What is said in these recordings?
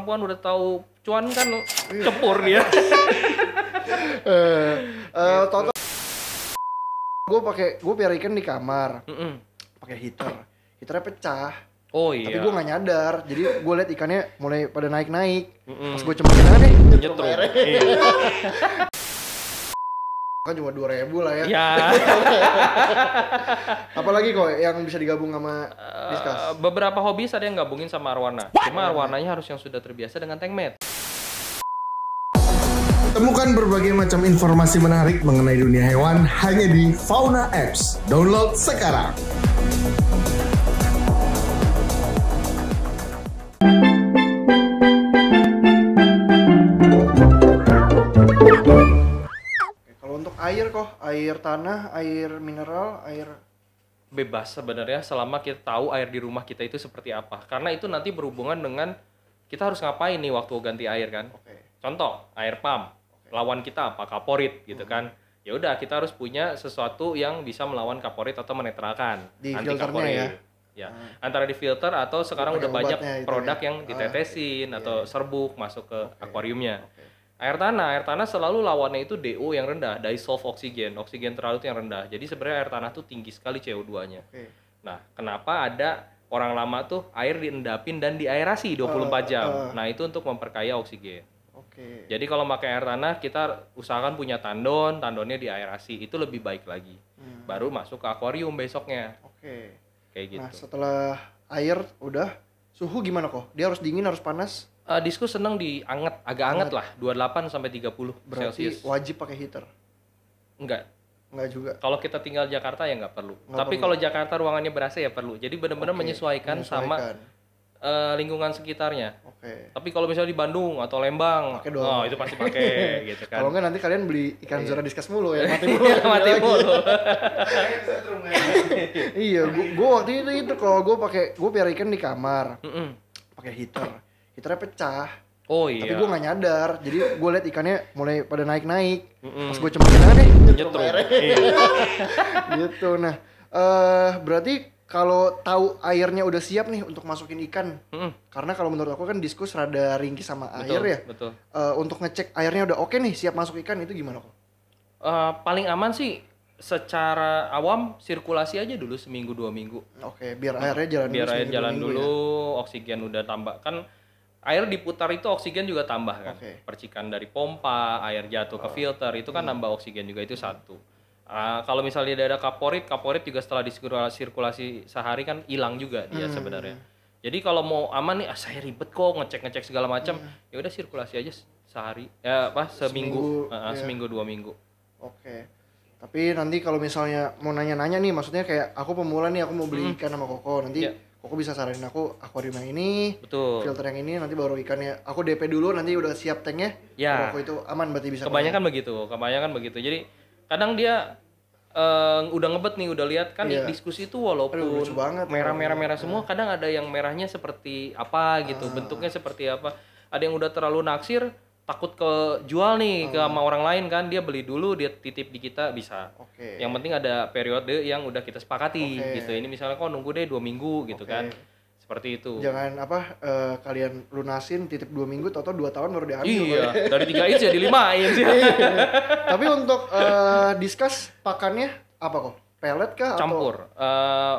perempuan udah tahu cuan kan cepur dia. Total gue piara ikan di kamar, pakai heaternya pecah. Oh iya. Tapi gue nggak nyadar, jadi gue liat ikannya mulai pada naik. Pas gue cemplungin aneh, Nyetrum. Iya. Kan cuma 2.000 lah ya. Ya. Apalagi kok yang bisa digabung sama diskus? Beberapa hobi ada yang gabungin sama arwana. Cuma arwananya harus yang sudah terbiasa dengan tankmate. Temukan berbagai macam informasi menarik mengenai dunia hewan hanya di Fauna Apps. Download sekarang. Kalau untuk air kok, air tanah, air mineral, air Bebas sebenarnya selama kita tahu air di rumah kita itu seperti apa. Karena itu nanti berhubungan dengan kita harus ngapain nih waktu ganti air kan. Contoh, air pump. Lawan kita apa? Kaporit gitu kan. Ya udah, kita harus punya sesuatu yang bisa melawan kaporit atau menetralkan Di anti filternya kaporit. Ya. Antara di filter atau sekarang udah banyak obatnya itu produk ya. yang ditetesin atau iya. serbuk masuk ke akuariumnya. Air tanah selalu lawannya itu DO yang rendah, dissolved oksigen terlalu itu yang rendah. Jadi sebenarnya air tanah tuh tinggi sekali CO2-nya. Nah, kenapa ada orang lama tuh air diendapin dan diaerasi 24 jam. Nah, itu untuk memperkaya oksigen. Jadi kalau pakai air tanah kita usahakan punya tandonnya diaerasi, itu lebih baik lagi. Baru masuk ke akuarium besoknya. Kayak gitu. Nah, setelah air udah, suhu gimana kok? Dia harus dingin, harus panas? Diskus seneng agak anget lah, 28 sampai 30 Berarti Celcius. wajib pakai heater? Enggak juga. Kalau kita tinggal Jakarta ya nggak perlu. Tapi kalau Jakarta ruangannya ber-AC ya perlu. Jadi benar-benar menyesuaikan sama lingkungan sekitarnya. Tapi kalau misalnya di Bandung atau Lembang, itu pasti pakai gitu kan. Kalau nggak nanti kalian beli ikan zora diskus mulu ya, mati mulu. Mati mulu. Iya, gue waktu itu kalau gue piara ikan di kamar, pakai heaternya pecah. Oh iya. Tapi gue nggak nyadar, jadi gue liat ikannya mulai pada naik. Pas gue cemplungin aneh, nyetrum. Gitu. Nah, berarti kalau tahu airnya udah siap nih untuk masukin ikan, karena kalau menurut aku kan diskus rada ringkih sama air ya. Betul. Untuk ngecek airnya udah oke nih, siap masuk ikan, itu gimana kok? Paling aman sih secara awam sirkulasi aja dulu seminggu 2 minggu. Biar airnya jalan dulu, oksigen udah tambah kan. Air diputar itu oksigen juga tambah kan. Percikan dari pompa, air jatuh ke filter itu kan nambah oksigen juga, itu satu. Kalau misalnya dia ada kaporit juga setelah disirkulasi sehari kan hilang juga dia sebenarnya. Jadi kalau mau aman nih, saya ribet kok ngecek segala macam, ya udah sirkulasi aja sehari, seminggu 2 minggu. Tapi nanti kalau misalnya mau nanya-nanya nih, maksudnya kayak aku pemula nih, aku mau beli ikan sama Koko, nanti Koko bisa saranin aku akuarium yang ini, filter yang ini, nanti baru ikannya. Aku DP dulu, nanti udah siap tanknya, Koko itu aman berarti bisa. Kebanyakan begitu. Jadi kadang dia udah ngebet nih, udah lihat kan diskusi itu walaupun merah semua, kadang ada yang merahnya seperti apa gitu, bentuknya seperti apa. Ada yang udah terlalu naksir, takut jual nih ke sama orang lain kan, dia beli dulu, dia titip di kita bisa. Yang penting ada periode yang udah kita sepakati gitu. Ini misalnya kok nunggu deh 2 minggu gitu kan. Seperti itu. Jangan kalian lunasin titip 2 minggu, atau 2 tahun baru diambil. Iya, dari 3 inch jadi 5 inch. Tapi untuk diskus pakannya apa kok? Pelet kah? Campur.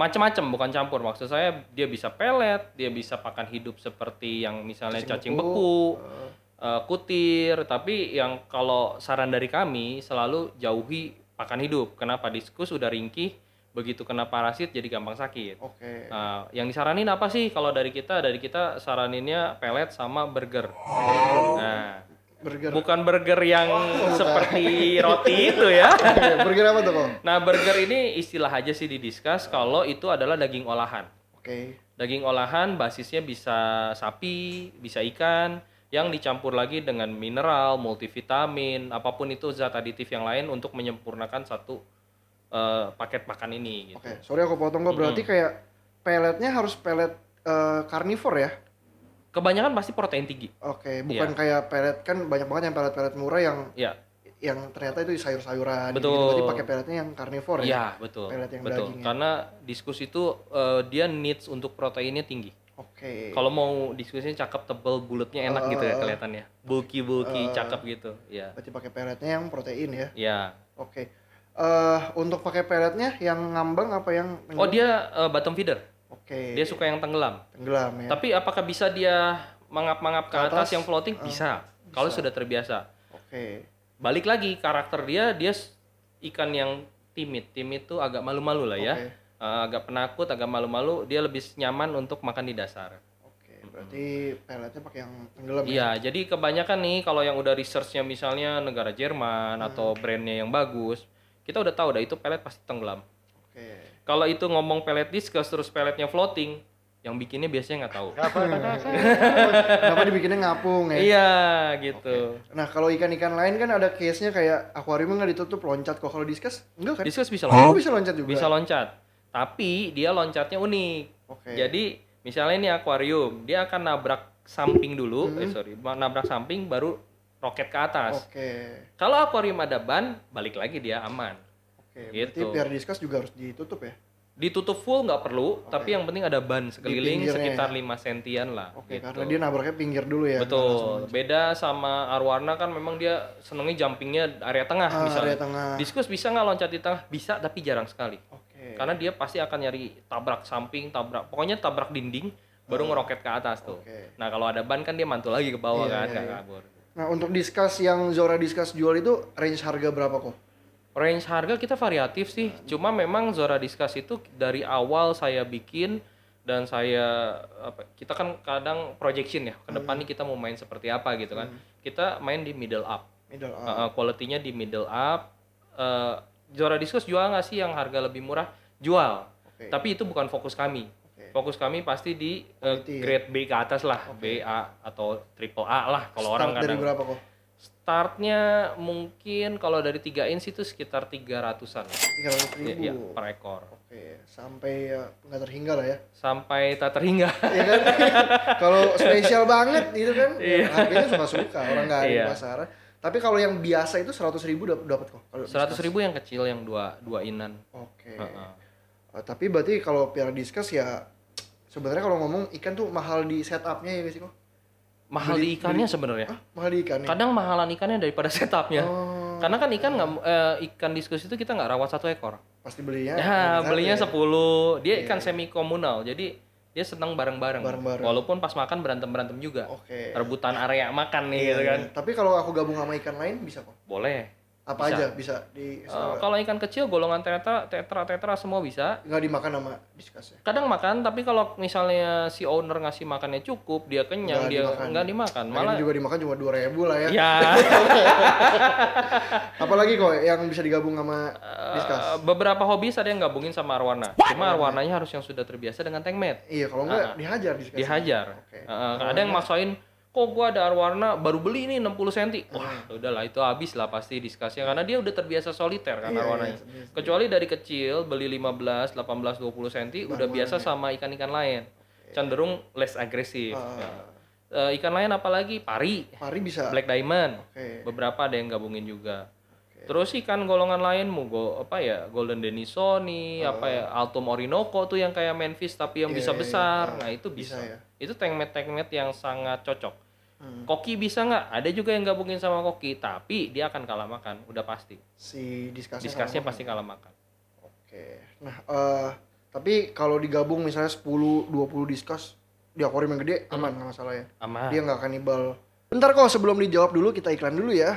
Macam-macam, bukan campur. Maksud saya dia bisa pelet, dia bisa pakan hidup seperti yang misalnya cacing beku, kutir. Tapi yang kalau saran dari kami selalu jauhi pakan hidup. Kenapa? Diskus udah ringkih, begitu kena parasit jadi gampang sakit. Yang disaranin apa sih kalau dari kita? Dari kita saraninnya pelet sama burger. Burger. Bukan burger yang seperti roti itu ya. Burger apa tuh kok? Nah, burger ini istilah aja sih di diskus kalau itu adalah daging olahan. Daging olahan basisnya bisa sapi, bisa ikan, yang dicampur lagi dengan mineral, multivitamin, apapun itu zat aditif yang lain untuk menyempurnakan satu paket makan ini gitu. Sorry aku potong kok, berarti kayak peletnya harus pelet karnivor ya? Kebanyakan pasti protein tinggi. Bukan kayak pelet, kan banyak banget yang pelet-pelet murah yang ternyata itu sayur-sayuran gitu. Berarti pakai peletnya yang karnivor ya? Iya, betul. Pelet yang dagingnya. Karena diskus itu dia needs untuk proteinnya tinggi. Oke. Kalau mau diskusinya cakep, tebel, bulatnya enak gitu ya kelihatannya. Bulky, cakep gitu. Ya. Berarti pakai pelletnya yang protein ya? Ya. Oke. Untuk pakai pelletnya yang ngambang apa yang tenggelam? Oh, dia bottom feeder. Oke. Dia suka yang tenggelam. Tenggelam ya. Tapi apakah bisa dia mangap-mangap ke atas yang floating? Bisa. Kalau sudah terbiasa. Oke. Balik lagi karakter dia ikan yang timid. Timid tuh agak malu-malu lah ya. Agak penakut, agak malu-malu, dia lebih nyaman untuk makan di dasar. Oke, berarti pelletnya pakai yang tenggelam ya? Iya, jadi kebanyakan nih kalau yang udah research-nya misalnya negara Jerman atau brandnya yang bagus, kita udah tahu itu pellet pasti tenggelam. Oke. Kalau itu ngomong pellet diskus terus pelletnya floating, yang bikinnya biasanya nggak tahu. Kenapa dibikinnya ngapung ya? Iya, gitu. Nah, kalau ikan-ikan lain kan ada case-nya kayak akuariumnya nggak ditutup loncat kok. Kalau diskus enggak kan? Diskus bisa loncat. Bisa loncat juga. Bisa loncat. Tapi dia loncatnya unik. Jadi misalnya ini akuarium, dia akan nabrak samping dulu, nabrak samping baru roket ke atas. Kalau akuarium ada ban, balik lagi dia aman. Gitu. Berarti biar diskus juga harus ditutup ya? Ditutup full nggak perlu, tapi yang penting ada ban sekeliling sekitar 5 sentian lah. Gitu. Karena dia nabraknya pinggir dulu ya. Betul. Beda sama arwarna kan memang dia senengnya jumpingnya area tengah misalnya. Area tengah. Diskus bisa nggak loncat di tengah? Bisa, tapi jarang sekali. Karena dia pasti akan nyari tabrak samping, pokoknya tabrak dinding, baru ngeroket ke atas tuh. Nah kalau ada ban kan dia mantul lagi ke bawah kan, nggak kabur. Nah untuk diskus yang Zora Diskus jual itu range harga berapa kok? Range harga kita variatif sih, cuma memang Zora Diskus itu dari awal saya bikin dan kita kan kadang projection ya, ke depan nih kita mau main seperti apa gitu kan. Kita main di middle up. Quality-nya di middle up. Zora Diskus jual nggak sih yang harga lebih murah? Jual. Tapi itu bukan fokus kami. Fokus kami pasti di grade B ke atas lah, B, A atau triple A lah kalau orang kadang. Dari berapa kok? Startnya mungkin kalau dari 3 inch itu sekitar 300-an. 300.000 ya, per ekor. Sampai nggak terhingga lah ya. Sampai tak terhingga. Iya kan? Kalau spesial banget gitu kan, harganya suka-suka orang nggak ada di pasar. Tapi kalau yang biasa itu 100.000 dapat kok. 100.000 yang kecil yang dua inan. Tapi berarti kalau piara diskus ya sebenarnya kalau ngomong ikan tuh mahal di setupnya ya guys kok. Mahal di ikannya sebenarnya. Mahal di ikannya. Kadang mahalan ikannya daripada setupnya. Karena kan ikan diskus itu kita nggak rawat 1 ekor. Pasti belinya. Ya, belinya 10. Dia ikan semi komunal. Jadi dia senang bareng-bareng. Walaupun pas makan berantem-berantem juga. Rebutan area makan nih gitu kan. Tapi kalau aku gabung sama ikan lain bisa kok. Boleh. Apa aja bisa di kalau ikan kecil golongan tetra semua bisa. Nggak dimakan sama diskus ya? Kadang makan, tapi kalau misalnya si owner ngasih makannya cukup, dia kenyang, nggak dimakan. Malah juga dimakan cuma 2.000 lah ya. Ya. Apalagi kok yang bisa digabung sama diskus? Beberapa hobis ada yang gabungin sama arwana. Cuma arwananya harus yang sudah terbiasa dengan tank mat. Iya, kalau nggak dihajar diskus. Dihajar. Ada yang maksain, kok gua ada arwana baru beli ini 60 cm. Wah, udahlah itu habis lah pasti diskusnya karena dia udah terbiasa soliter kan arwananya. Kecuali dari kecil beli 15, 18, 20 cm udah biasa sama ikan-ikan lain. Cenderung less agresif. Ikan lain apalagi pari. Pari bisa. Black diamond. Beberapa ada yang gabungin juga. Terus ikan golongan lain Golden Denisoni, Altum Orinoco tuh yang kayak manfish tapi yang bisa besar. Nah, itu bisa. Itu tank mat yang sangat cocok. Koki bisa nggak? Ada juga yang gabungin sama koki, tapi dia akan kalah makan, udah pasti. Si diskusnya pasti kalah makan. Nah, tapi kalau digabung misalnya 10-20 diskus di akuarium yang gede, aman nggak masalah ya? Aman. Dia nggak kanibal. Bentar kok, sebelum dijawab dulu kita iklan dulu ya.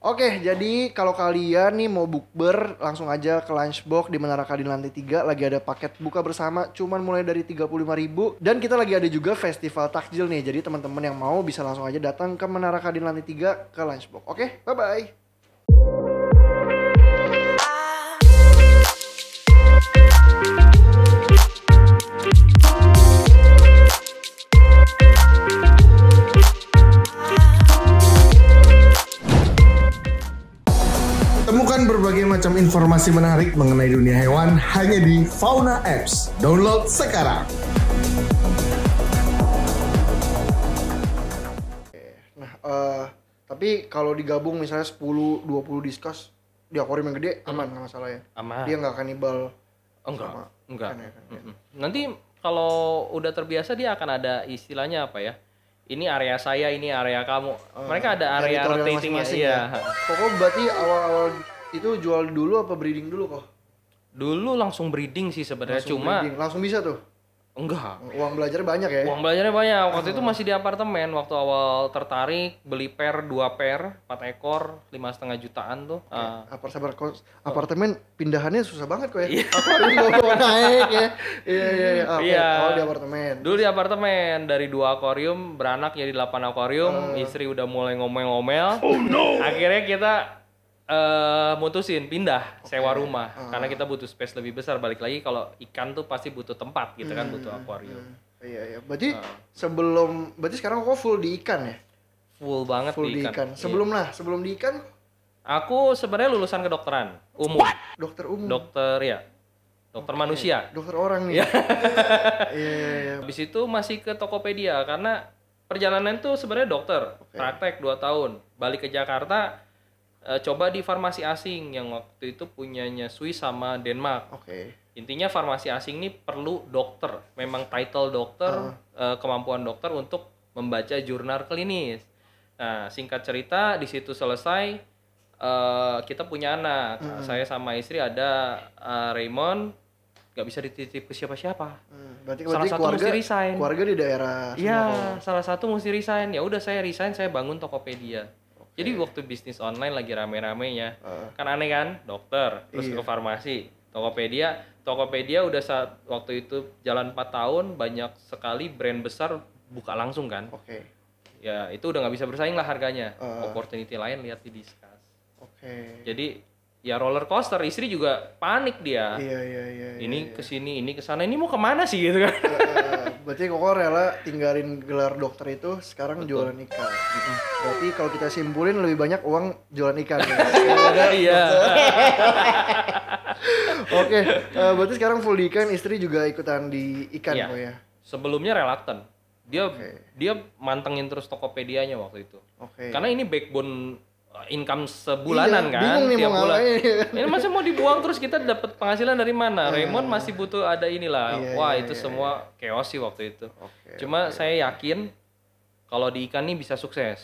Oke, jadi kalau kalian nih mau bukber, langsung aja ke Lunchbox di Menara Kadin lantai 3. Lagi ada paket buka bersama, cuman mulai dari 35.000. Dan kita lagi ada juga festival takjil nih. Jadi teman-teman yang mau bisa langsung aja datang ke Menara Kadin lantai 3 ke Lunchbox. Oke, bye-bye. Temukan berbagai macam informasi menarik mengenai dunia hewan hanya di Fauna Apps. Download sekarang. Tapi kalau digabung misalnya 10 20 diskus di akuarium yang gede aman, nggak masalah ya. Aman. Dia nggak kanibal. Enggak. Nanti kalau udah terbiasa dia akan ada istilahnya apa ya? Ini area saya, ini area kamu. Mereka ada area rotatingnya. Iya. Kok berarti awal-awal itu jual dulu apa breeding dulu kok? Dulu langsung breeding sih sebenarnya, cuma breeding. Langsung bisa tuh. Enggak. Uang belajarnya banyak ya? Uang belajarnya banyak. Waktu itu masih di apartemen. Waktu awal tertarik beli 2 pair, 4 ekor, 5,5 jutaan tuh. Apartemen pindahannya susah banget kok ya. Akuarium nggak mau naik ya. Iya. Awal di apartemen. Dulu di apartemen dari 2 akuarium beranak jadi 8 akuarium. Istri udah mulai ngomel-ngomel. Oh no. Akhirnya kita mutusin pindah sewa rumah karena kita butuh space lebih besar. Balik lagi kalau ikan tuh pasti butuh tempat gitu kan, butuh akuarium. Iya. Berarti sekarang kok full di ikan ya? Full banget di ikan. Sebelum di ikan aku sebenarnya lulusan kedokteran umum. Dokter umum. Dokter manusia. Dokter orang nih. Iya. Habis itu masih ke Tokopedia karena perjalanan tuh sebenarnya dokter. Praktek 2 tahun. Balik ke Jakarta coba di farmasi asing yang waktu itu punyanya Swiss sama Denmark. Intinya farmasi asing ini perlu dokter, memang title dokter, kemampuan dokter untuk membaca jurnal klinis. Nah, singkat cerita di situ selesai, kita punya anak. Saya sama istri ada Raymond, nggak bisa dititip ke siapa-siapa. Berarti salah satu mesti resign. Keluarga di daerah. Iya, salah satu mesti resign. Ya udah saya resign, saya bangun Tokopedia. Jadi waktu bisnis online lagi rame-ramenya, kan aneh kan, dokter, terus ke farmasi, Tokopedia udah waktu itu jalan 4 tahun, banyak sekali brand besar buka langsung kan. Ya itu udah nggak bisa bersaing lah harganya, opportunity lain lihat di Discuss. Jadi ya roller coaster, istri juga panik dia. Iya. Ini kesini, ini kesana, ini mau kemana sih gitu kan? Berarti Koko rela tinggalin gelar dokter itu sekarang jualan ikan. Berarti kalau kita simpulin lebih banyak uang jualan ikan. Iya. Oke, berarti sekarang full di ikan, istri juga ikutan di ikan kok ya. Sebelumnya reluctant. Dia mantengin terus Tokopedianya waktu itu. Karena ini backbone income sebulanan kan, tiap bulan. Ini masih mau dibuang terus kita dapat penghasilan dari mana? Raymond masih butuh ada inilah. Itu semua chaos sih waktu itu. Cuma saya yakin kalau di ikan ini bisa sukses.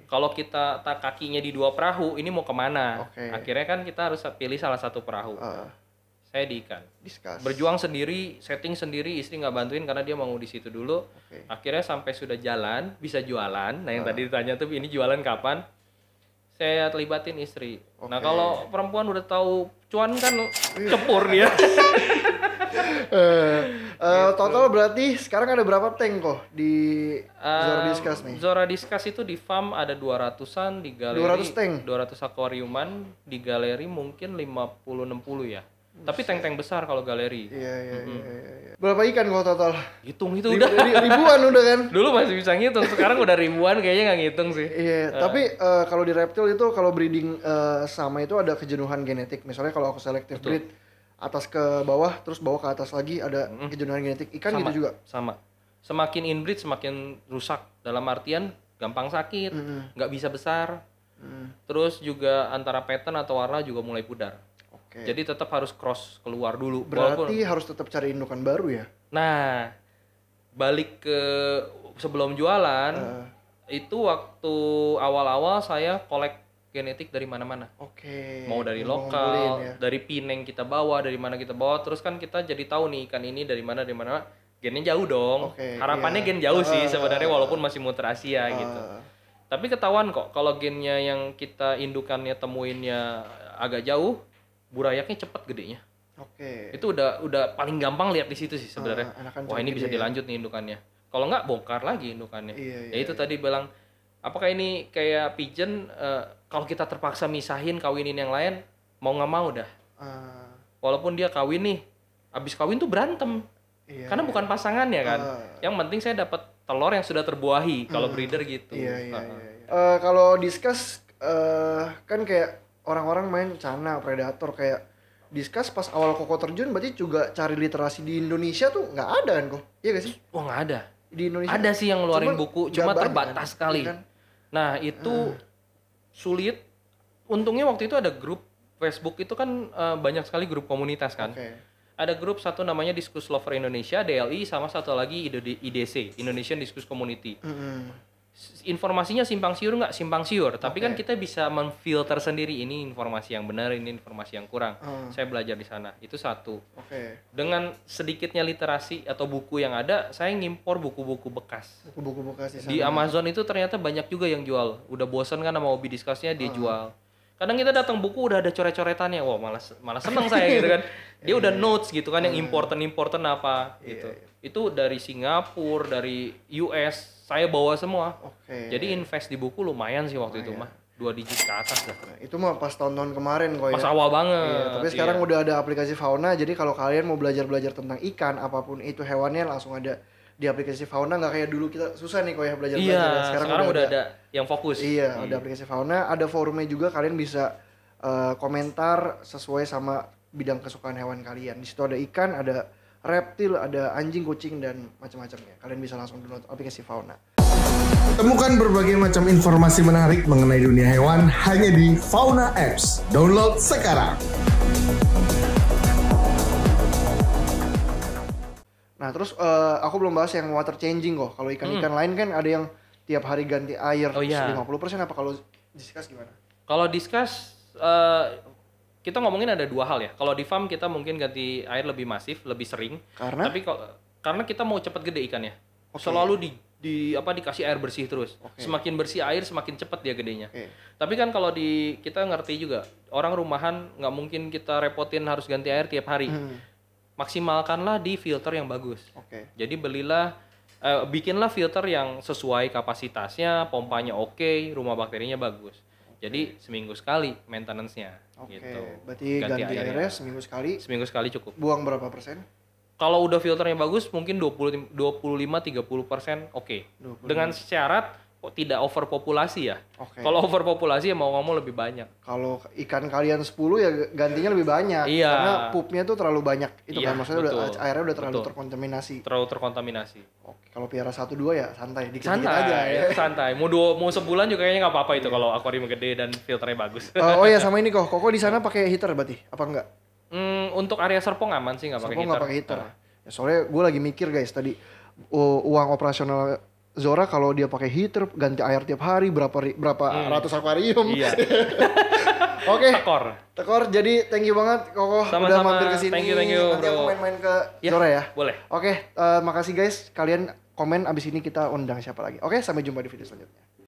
Kalau kita tak kakinya di 2 perahu, ini mau kemana? Akhirnya kan kita harus pilih salah satu perahu. Saya di ikan. Berjuang sendiri, setting sendiri, istri nggak bantuin karena dia mau di situ dulu. Akhirnya sampai sudah jalan, bisa jualan. Nah yang tadi ditanya tuh ini jualan kapan? Saya terlibatin istri. Nah kalau perempuan udah tahu cuan kan cepur dia. Total berarti sekarang ada berapa tank kok di Zora Discuss nih? Zora Discuss itu di farm ada 200-an, di galeri 200 tank? 200 akuariuman, di galeri mungkin 50-60 ya. Tapi tank-tank besar kalau galeri. Iya. Berapa ikan kok total? Hitung itu udah. Ribuan udah kan? Dulu masih bisa ngitung, sekarang udah ribuan kayaknya nggak ngitung sih. Iya, tapi kalau di reptil itu kalau breeding sama itu ada kejenuhan genetik. Misalnya kalau aku selective breed atas ke bawah, terus bawah ke atas lagi ada kejenuhan genetik. Ikan gitu juga? Sama. Semakin inbreed semakin rusak. Dalam artian gampang sakit, nggak bisa besar. Terus juga antara pattern atau warna juga mulai pudar. Jadi tetap harus cross keluar dulu. Berarti harus tetap cari indukan baru ya? Nah, balik ke sebelum jualan, itu waktu awal-awal saya kolek genetik dari mana-mana. Mau dari lokal, dari Pineng kita bawa, dari mana kita bawa. Terus kan kita jadi tahu nih ikan ini dari mana. Gennya jauh dong. Harapannya gen jauh sih sebenarnya walaupun masih muter Asia gitu. Tapi ketahuan kok kalau gennya yang kita indukannya temuinnya agak jauh, burayaknya cepet gedenya. Itu udah paling gampang lihat di situ sih sebenarnya. Wah ini bisa dilanjut nih indukannya. Kalau nggak bongkar lagi indukannya. Itu tadi bilang, apakah ini kayak pigeon? Kalau kita terpaksa misahin, kawinin yang lain, mau nggak mau dah. Walaupun dia kawin nih, abis kawin tuh berantem. Karena bukan pasangannya kan. Yang penting saya dapat telur yang sudah terbuahi. Kalau breeder gitu. Kalau Discuss kan kayak orang-orang main Cana, Predator kayak Discuss pas awal Koko terjun berarti juga cari literasi di Indonesia tuh nggak ada kan kok? Iya gak sih? Nggak ada. Di Indonesia ada sih yang ngeluarin buku, cuma terbatas sekali. Kan? Nah, itu sulit. Untungnya waktu itu ada grup Facebook itu kan banyak sekali grup komunitas kan. Ada grup satu namanya Diskus Lover Indonesia, DLI, sama satu lagi IDC, Indonesian Diskus Community. Informasinya simpang siur nggak? Simpang siur. Tapi kan kita bisa memfilter sendiri, ini informasi yang benar, ini informasi yang kurang. Saya belajar di sana. Itu satu. Dengan sedikitnya literasi atau buku yang ada, saya ngimpor buku-buku bekas. Buku-buku bekas di Amazon itu ternyata banyak juga yang jual. Udah bosan kan sama hobi diskusnya, dia jual. Kadang kita datang buku udah ada coret-coretannya. Wah, malah seneng saya gitu kan. Dia udah notes gitu kan, yang important apa gitu. Itu dari Singapura, dari US, saya bawa semua. Jadi invest di buku lumayan sih waktu itu mah. 2 digit ke atas lah. Itu mah pas tahun-tahun kemarin kok ya. Pas awal banget. Tapi sekarang udah ada aplikasi Fauna, jadi kalau kalian mau belajar tentang ikan, apapun itu hewannya langsung ada di aplikasi Fauna. Nggak kayak dulu kita susah nih kok ya belajar. Sekarang udah ada yang fokus. Ada aplikasi Fauna, ada forumnya juga, kalian bisa komentar sesuai sama bidang kesukaan hewan kalian. Di situ ada ikan, ada reptil, ada anjing, kucing, dan macam-macamnya. Kalian bisa langsung download aplikasi Fauna. Temukan berbagai macam informasi menarik mengenai dunia hewan hanya di Fauna Apps. Download sekarang. Nah terus aku belum bahas yang water changing kok. Kalau ikan-ikan lain kan ada yang tiap hari ganti air 50%, apa kalau discuss gimana? Kalau discuss kita ngomongin ada 2 hal ya. Kalau di farm kita mungkin ganti air lebih masif, lebih sering. Karena kita mau cepat gede ikannya. Selalu dikasih air bersih terus. Semakin bersih air, semakin cepat dia gedenya. Tapi kan kalau kita ngerti juga, orang rumahan nggak mungkin kita repotin harus ganti air tiap hari. Maksimalkanlah di filter yang bagus. Jadi bikinlah filter yang sesuai kapasitasnya, pompanya rumah bakterinya bagus. Jadi seminggu sekali maintenance-nya. Gitu. Berarti ganti airnya seminggu sekali. Seminggu sekali cukup. Buang berapa persen? Kalau udah filternya bagus mungkin 25-30% Dengan syarat tidak overpopulasi ya. Kalau overpopulasi ya mau ngomong lebih banyak. Kalau ikan kalian 10 ya gantinya lebih banyak. Karena pupnya tuh terlalu banyak. Itu kan maksudnya airnya udah terlalu terkontaminasi. Kalau piara 1-2 ya santai, dikit-dikit aja ya. Santai. Mau sebulan juga kayaknya nggak apa-apa itu kalau akuarium gede dan filternya bagus. Sama ini Koko di sana pakai heater berarti apa enggak? Untuk area serpong aman sih, nggak pakai heater. Nggak pakai heater. Ya, soalnya gue lagi mikir guys tadi uang operasional Zora kalau dia pakai heater ganti air tiap hari berapa ratus akuarium. Tekor. Jadi thank you banget Koko udah mampir ke sini. Thank you Nanti bro. aku main-main ke Zora ya. Boleh. Makasih guys. Kalian komen abis ini kita undang siapa lagi. Sampai jumpa di video selanjutnya.